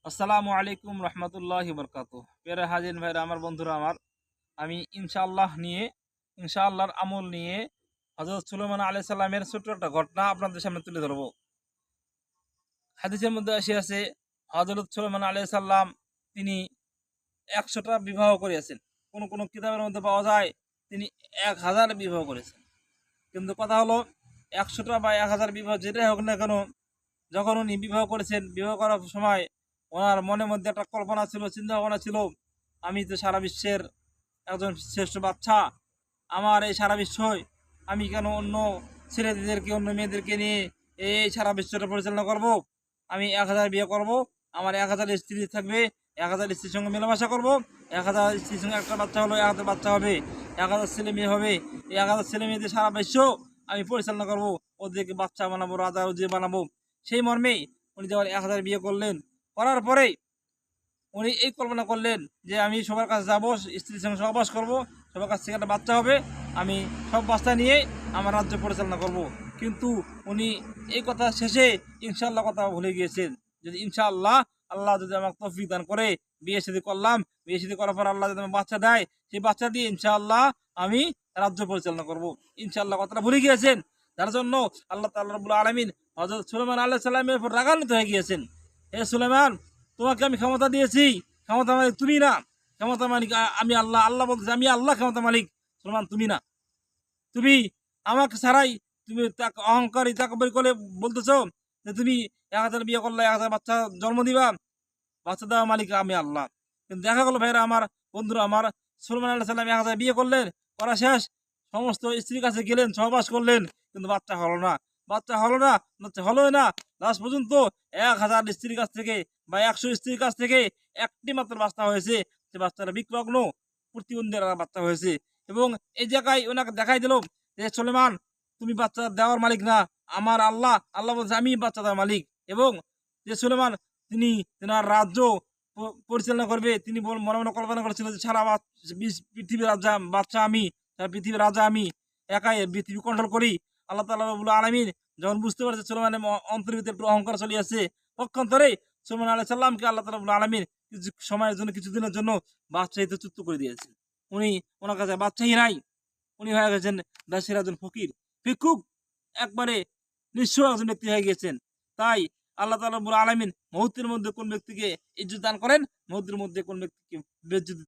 আসসালামু আলাইকুম রহমতুল্লাহি বরকাতুহ। প্রিয় হাজির ভাইরা, আমার বন্ধুরা, আমি ইনশাআল্লাহর আমল নিয়ে হযরত সুলাইমান আলাইহিস সালামের ছোট্ট একটা ঘটনা আপনাদের সামনে তুলে ধরব। হাদিসের মধ্যে আছে হযরত সুলাইমান আলাইহিস সালাম তিনি ১০০টা বিবাহ করিয়াছেন। কোন কিতাবের মধ্যে পাওয়া যায় তিনি ১০০০ বিবাহ করেছেন। কিন্তু কথা হলো ১০০টা বা ১০০০ বিবাহ যেটাই হোক না কেন, যখন উনি বিবাহ করেছেন, বিবাহ করার সময় ওনার মনের মধ্যে একটা কল্পনা ছিল, চিন্তা ভাবনা ছিল, আমি তো সারা বিশ্বের একজন শ্রেষ্ঠ বাচ্চা। আমার এই সারা বিশ্বয় আমি কেন অন্য ছেলেদেরকে, অন্য মেয়েদেরকে নিয়ে এই সারা বিশ্বটা পরিচালনা করব। আমি ১০০০ বিয়ে করব, আমার ১০০০ স্ত্রী থাকবে, ১০০০ স্ত্রীর সঙ্গে মেলামেশা করব, ১০০০ স্ত্রীর সঙ্গে একটা বাচ্চা হলো ১০০০ বাচ্চা হবে, ১০০০ ছেলে মেয়ে হবে, এই ১০০০ ছেলে মেয়েদের সারা বিশ্ব আমি পরিচালনা করব, ওদেরকে বাচ্চা বানাবো, রাজা উজির বানাবো। সেই মর্মেই উনি যখন ১০০০ বিয়ে করলেন, করার পরেই উনি এই কল্পনা করলেন যে আমি সবার কাছে যাবো, স্ত্রীর সঙ্গে সহবাস করব, সবার কাছ থেকে একটা বাচ্চা হবে, আমি সব বাচ্চা নিয়ে আমার রাজ্য পরিচালনা করব। কিন্তু উনি এই কথা শেষে ইনশাআল্লাহ কথা ভুলে গিয়েছেন। যদি ইনশাআল্লাহ, আল্লাহ যদি আমাকে তৌফিক দান করে, বিয়ে শাদী করলাম, বিয়ে শাদী করার পর আল্লাহ যদি আমাকে বাচ্চা দেয়, সেই বাচ্চা দিয়ে ইনশাআল্লাহ আমি রাজ্য পরিচালনা করব। ইনশাআল্লাহ কথাটা ভুলে গিয়েছেন। যার জন্য আল্লাহ তাআলা রাব্বুল আলামিন হযরত সুলাইমান আলাইহিস সালামের উপর রাগান্বিত হয়ে গিয়েছেন। হে সুলাইমান, তোমাকে আমি ক্ষমতা দিয়েছি, ক্ষমতা মালিক তুমি না, ক্ষমতা মালিক আমি আল্লাহ। আল্লাহ বলতেছে আমি আল্লাহ ক্ষমতা মালিক, সুলাইমান তুমি না। তুমি আমাকে ছাড়াই তুমি অহংকারী তাকবীর করে বলতেছো যে তুমি ১০০০ বিয়ে করলে, ১০০০ বাচ্চা জন্ম দিবা, বাচ্চা দেওয়া মালিক আমি আল্লাহ। কিন্তু দেখা গেল ভাইরা আমার, বন্ধুরা আমার, সুলাইমান আলাইহিস সালাম ১০০০ বিয়ে করলেন, করা শেষ, সমস্ত স্ত্রীর কাছে গেলেন, সহবাস করলেন, কিন্তু বাচ্চা হলো না, বাচ্চা হলো না, বাচ্চা হলোই না। লাস্ট পর্যন্ত ১০০০ স্ত্রীর কাছ থেকে বা ১০০ স্ত্রীর কাছ থেকে একটি মাত্র বাচ্চা হয়েছে। সে বাচ্চাটা বিকলাঙ্গ, প্রতিবন্ধী বাচ্চা হয়েছে। এবং এই জায়গায় ওনাকে দেখাই দিল যে সুলাইমান, তুমি বাচ্চা দেওয়ার মালিক না, আমার আল্লাহ। আল্লাহ বলছে আমি বাচ্চা দেওয়ার মালিক। এবং যে সুলাইমান তিনি তেনার রাজ্য পরিচালনা করবে, তিনি মনে মনে কল্পনা করেছিল যে সারা পৃথিবীর রাজা বাচ্চা আমি, সারা পৃথিবীর রাজা আমি, একাই পৃথিবী কন্ট্রোল করি। আল্লাহ তাআলা রাব্বুল আলামিন যখন বুঝতে পারছে সুলাইমানের অন্তরের ভিতরে একটু অহংকার চলিয়াছে, পক্ষান্তরে সুলাইমান আলাইহিস সালামকে আল্লাহ তাআলা রাব্বুল আলামিন কিছু সময়ের জন্য, কিছুদিনের জন্য বাদশাহী চ্যুত করে দিয়েছে। উনি, ওনার কাছে বাদশাহী নাই, উনি হয়ে গেছেন দেশের একজন ফকির, ভিক্ষুক, একবারে নিঃস্ব একজন ব্যক্তি হয়ে গিয়েছেন। তাই আল্লাহ তাআলা রাব্বুল আলামিন মুহূর্তের মধ্যে কোন ব্যক্তিকে ইজ্জত দান করেন, মুহূর্তের মধ্যে কোন ব্যক্তিকে বেইজ্জত